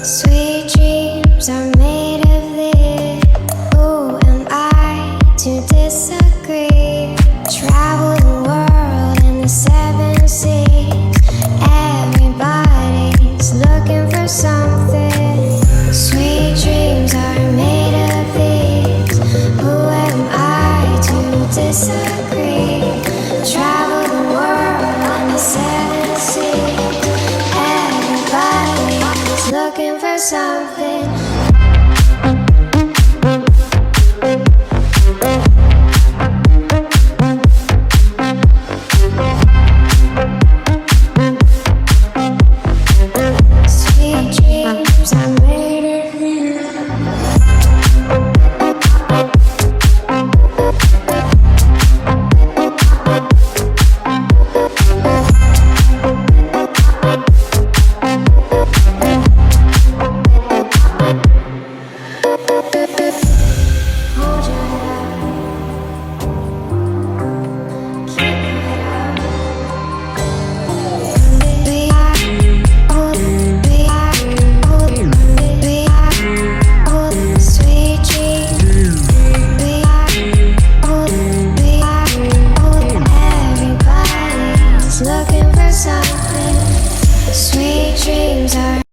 Sweet dreams are made of this. Who am I to disagree? Travel the world and the seven seas. Everybody's looking for something. Sweet dreams are made of these. Who am I to disagree? Travel the world and the seven seas. Everybody's looking for something.